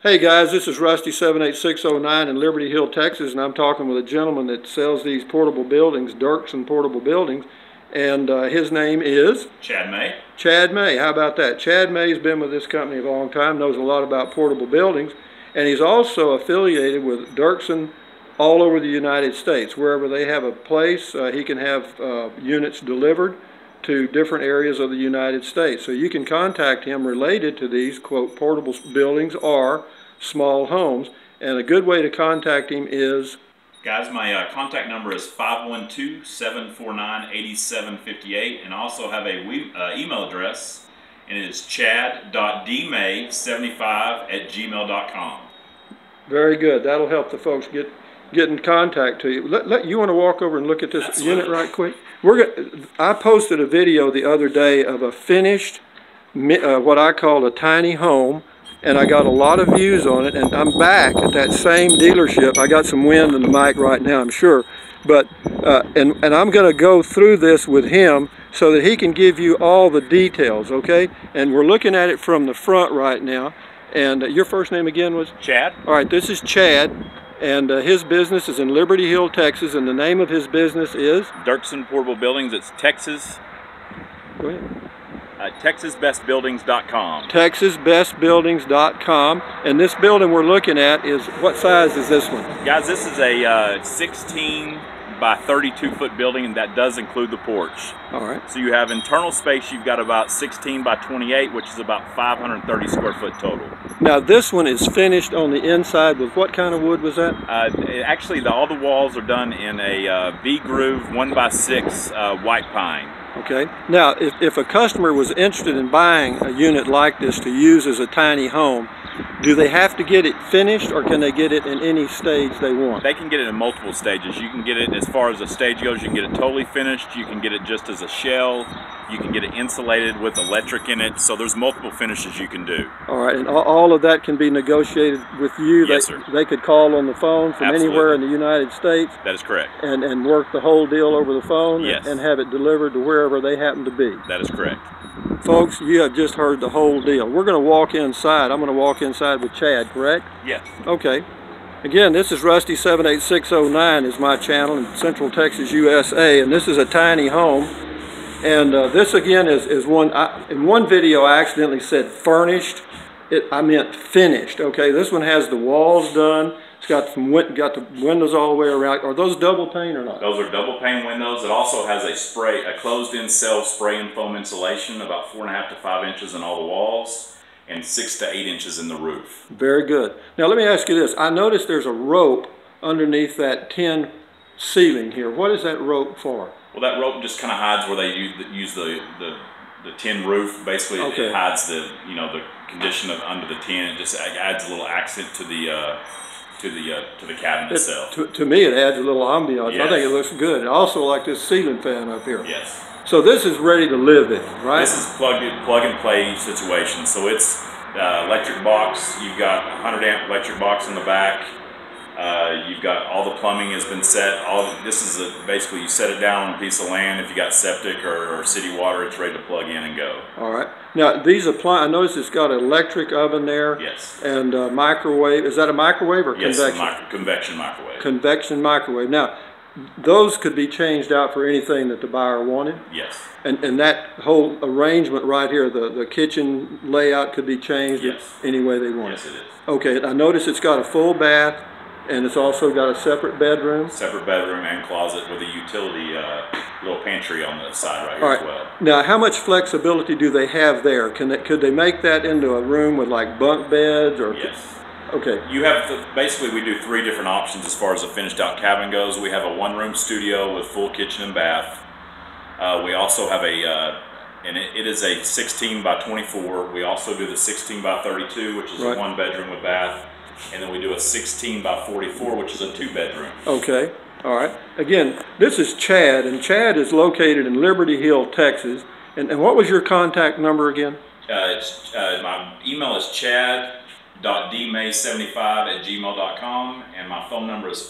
Hey guys, this is Rusty 78609 in Liberty Hill, Texas, and I'm talking with a gentleman that sells these portable buildings, Dirksen portable buildings, and his name is? Chad May. Chad May. How about that? Chad May's been with this company a long time, knows a lot about portable buildings, and he's also affiliated with Dirksen all over the United States. Wherever they have a place, he can have units delivered to different areas of the United States. So you can contact him related to these, quote, portable buildings or small homes. And a good way to contact him is? Guys, my contact number is 512-749-8758, and I also have a email address, and it is chad.dmay75@gmail.com. Very good. That'll help the folks get in contact to you. You want to walk over and look at this Absolutely. unit right quick? I posted a video the other day of a finished, what I call a tiny home, and I got a lot of views on it, and I'm back at that same dealership. I got some wind in the mic right now, I'm sure, but and I'm going to go through this with him so that he can give you all the details, okay? And we're looking at it from the front right now. And your first name again was? Chad. All right, this is Chad, and his business is in Liberty Hill, Texas, and the name of his business is? Dirksen Portable Buildings. It's Texas. Go ahead. TexasBestBuildings.com. TexasBestBuildings.com. And this building we're looking at is, what size is this one? Guys, this is a 16 by 32 foot building, and that does include the porch. All right. So you have internal space, you've got about 16 by 28, which is about 530 square foot total. Now this one is finished on the inside with what kind of wood was that? Actually, all the walls are done in a V-groove 1x6 white pine. Okay. Now, if a customer was interested in buying a unit like this to use as a tiny home, do they have to get it finished, or can they get it in any stage they want? They can get it in multiple stages. You can get it, as far as the stage goes, you can get it totally finished. You can get it just as a shell. You can get it insulated with electric in it. So there's multiple finishes you can do. All right, and all of that can be negotiated with you? Yes, sir. They could call on the phone from Absolutely. Anywhere in the United States? That is correct. And work the whole deal over the phone? Yes. And have it delivered to wherever they happen to be? That is correct. Folks, you have just heard the whole deal. We're going to walk inside. I'm going to walk inside with Chad, correct? Yes. Okay. Again, this is Rusty 78609 is my channel in Central Texas, USA, and this is a tiny home. And this again is one, in one video I accidentally said furnished. I meant finished, okay? This one has the walls done. It's got the windows all the way around. Are those double pane or not? Those are double pane windows. It also has a closed-in cell spray and foam insulation, about 4.5 to 5 inches in all the walls, and 6 to 8 inches in the roof. Very good. Now let me ask you this. I noticed there's a rope underneath that tin ceiling here. What is that rope for? Well, that rope just kind of hides where they use the tin roof. Basically, okay. It hides the condition of under the tin. It just adds a little accent to the cabinet itself. To me, it adds a little ambiance. Yes. I think it looks good. And I also like this ceiling fan up here. Yes. So this is ready to live in, right? This is plug and play situation. So it's electric box. You've got a 100 amp electric box in the back. You've got all the plumbing has been set. This is basically you set it down on a piece of land. If you got septic or city water, it's ready to plug in and go. All right. Now these I noticed it's got an electric oven there. Yes. And microwave. Is that a microwave or convection? Yes, convection microwave. Convection microwave. Now those could be changed out for anything that the buyer wanted. Yes. And that whole arrangement right here, the kitchen layout could be changed any way they want. Yes, it is. Okay. I noticed it's got a full bath. And it's also got a separate bedroom? Separate bedroom and closet with a utility little pantry on the side right here as well. Now, how much flexibility do they have there? Could they make that into a room with like bunk beds? Or yes. Okay. You have basically we do 3 different options as far as a finished out cabin goes. We have a 1-room studio with full kitchen and bath. We also have and it is a 16 by 24. We also do the 16 by 32, which is a 1-bedroom with bath. And then we do a 16 by 44, which is a 2-bedroom. Okay, all right. Again, this is Chad, and Chad is located in Liberty Hill, Texas. And what was your contact number again? My email is chad.dmay75@gmail.com, and my phone number is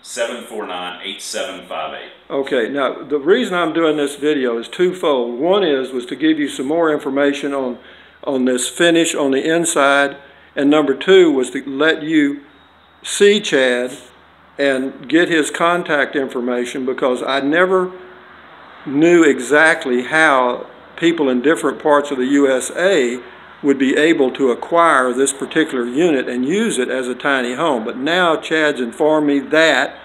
512-749-8758. Okay, now the reason I'm doing this video is twofold. One was to give you some more information on this finish on the inside. And number two was to let you see Chad and get his contact information, because I never knew exactly how people in different parts of the USA would be able to acquire this particular unit and use it as a tiny home. But now Chad's informed me that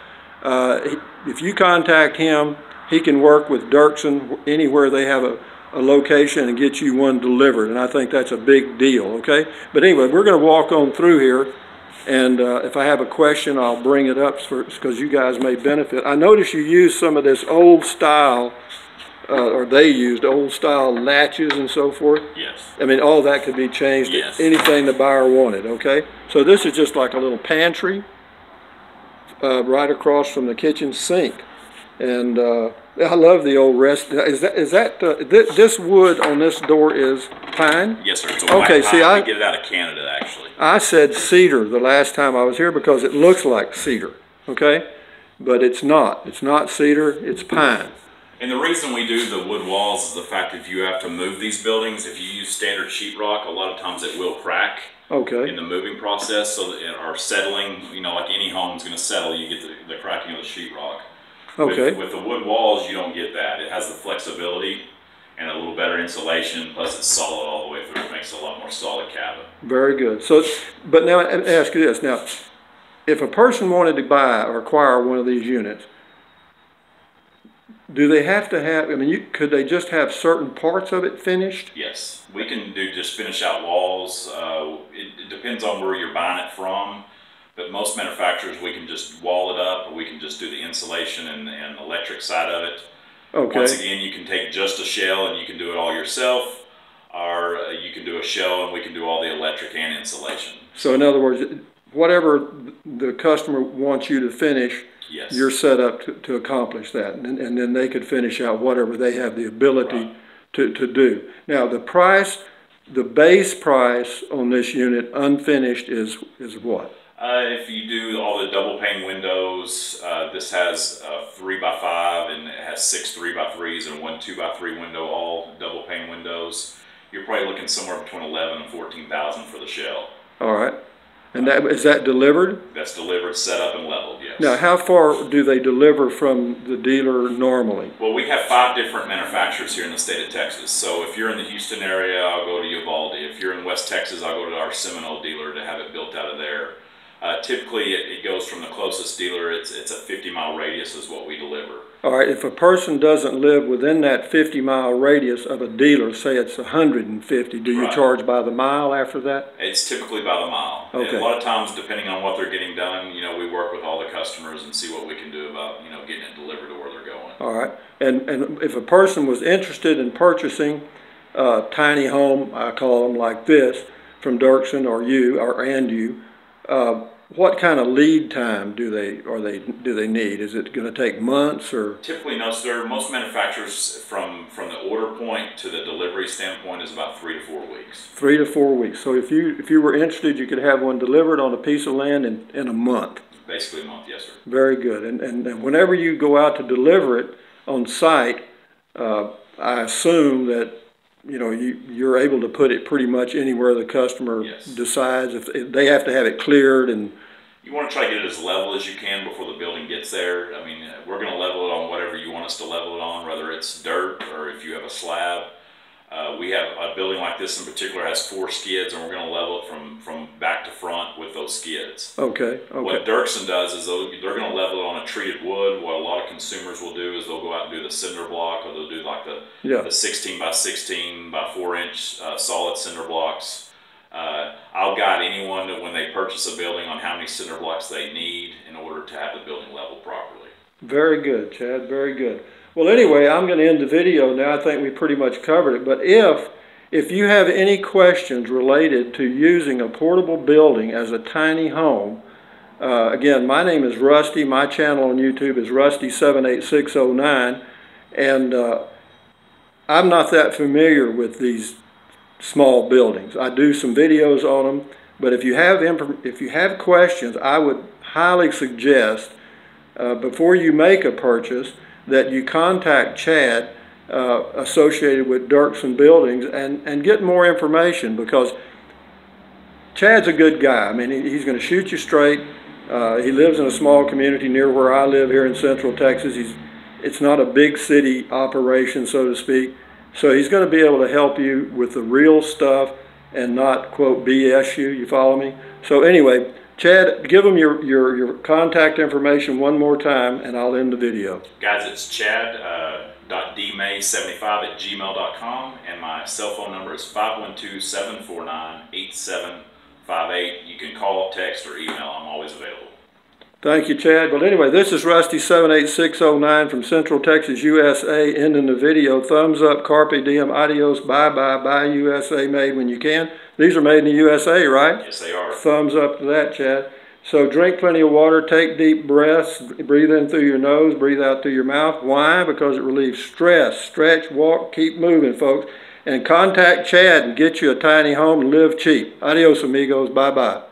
if you contact him, he can work with Dirksen anywhere they have a location and get you one delivered. And I think that's a big deal, okay? But anyway, we're going to walk on through here. And if I have a question, I'll bring it up because you guys may benefit. I noticed you used some of this old style, or they used old style latches and so forth. Yes. I mean, all that could be changed to anything the buyer wanted, okay? So this is just like a little pantry right across from the kitchen sink. And I love the old rest. This wood on this door is pine? Yes, sir. It's a white pine. We get it out of Canada, actually. I said cedar the last time I was here because it looks like cedar, okay? But it's not. It's not cedar, it's pine. And the reason we do the wood walls is the fact that if you have to move these buildings, if you use standard sheetrock, a lot of times it will crack in the moving process, so that, or settling, you know, like any home is going to settle, you get the cracking of the sheetrock. Okay. With the wood walls, you don't get that. It has the flexibility and a little better insulation, plus it's solid all the way through. It makes it a lot more solid cabin. Very good. So, but now let me ask you this. Now, if a person wanted to buy or acquire one of these units, do they have to have, I mean, could they just have certain parts of it finished? Yes. We can do just finish out walls. It depends on where you're buying it from. But most manufacturers, we can just wall it up, or we can just do the insulation and electric side of it. Okay. Once again, you can take just a shell and you can do it all yourself, or you can do a shell and we can do all the electric and insulation. So in other words, whatever the customer wants you to finish, you're set up to accomplish that. And then they could finish out whatever they have the ability to do. Now the price, the base price on this unit unfinished is what? If you do all the double pane windows, this has 3x5 and it has 6 3x3s and 1 2x3 window, all double pane windows. You're probably looking somewhere between 11 and 14,000 for the shell. All right. And is that delivered? That's delivered, set up, and leveled, yes. Now, how far do they deliver from the dealer normally? Well, we have 5 different manufacturers here in the state of Texas. So if you're in the Houston area, I'll go to Uvalde. If you're in West Texas, I'll go to our Seminole dealer to have it built out of there. Typically, it goes from the closest dealer. It's a 50-mile radius is what we deliver. All right. If a person doesn't live within that 50-mile radius of a dealer, say it's 150, do you charge by the mile after that? It's typically by the mile. Okay. And a lot of times, depending on what they're getting done, you know, we work with all the customers and see what we can do about, you know, getting it delivered to where they're going. All right. And if a person was interested in purchasing a tiny home, I call them like this, from Dirksen or you, what kind of lead time do they need? Is it going to take months or? Typically, no, sir. Most manufacturers, from the order point to the delivery standpoint, is about 3 to 4 weeks. 3 to 4 weeks. So if you were interested, you could have one delivered on a piece of land in a month. Basically a month, yes, sir. Very good. And whenever you go out to deliver it on site, I assume that you know you're able to put it pretty much anywhere the customer decides. If they have to have it cleared, and you want to try to get it as level as you can before the building gets there. I mean, we're going to level it on whatever you want us to level it on, whether it's dirt or if you have a slab. We have a building like this in particular has 4 skids, and we're going to level it from back to front with those skids. Okay. What Dirksen does is they're going to level it on a treated wood. What a lot of consumers will do is they'll go out and do the cinder block, or they'll do like the 16 by 16 by 4 inch solid cinder blocks. I'll guide anyone that when they purchase a building on how many cinder blocks they need in order to have the building leveled properly. Very good, Chad. Very good. Well, anyway, I'm going to end the video now. I think we pretty much covered it. But if you have any questions related to using a portable building as a tiny home, again, my name is Rusty. My channel on YouTube is Rusty78609. And I'm not that familiar with these small buildings. I do some videos on them. But if you have questions, I would highly suggest before you make a purchase that you contact Chad associated with Dirksen Buildings and get more information, because Chad's a good guy. I mean, he's going to shoot you straight. He lives in a small community near where I live here in Central Texas. It's not a big city operation, so to speak. So he's going to be able to help you with the real stuff and not, quote, BS you. You follow me? So anyway, Chad, give them your contact information one more time, and I'll end the video. Guys, it's chad.dmay75@gmail.com, and my cell phone number is 512-749-8758. You can call, text, or email. I'm always available. Thank you, Chad. Well, anyway, this is Rusty 78609 from Central Texas, USA, ending the video. Thumbs up, carpe diem, adios, bye-bye, buy USA, made when you can. These are made in the USA, right? Yes, they are. Thumbs up to that, Chad. So drink plenty of water, take deep breaths, breathe in through your nose, breathe out through your mouth. Why? Because it relieves stress. Stretch, walk, keep moving, folks. And contact Chad and get you a tiny home and live cheap. Adios, amigos. Bye-bye.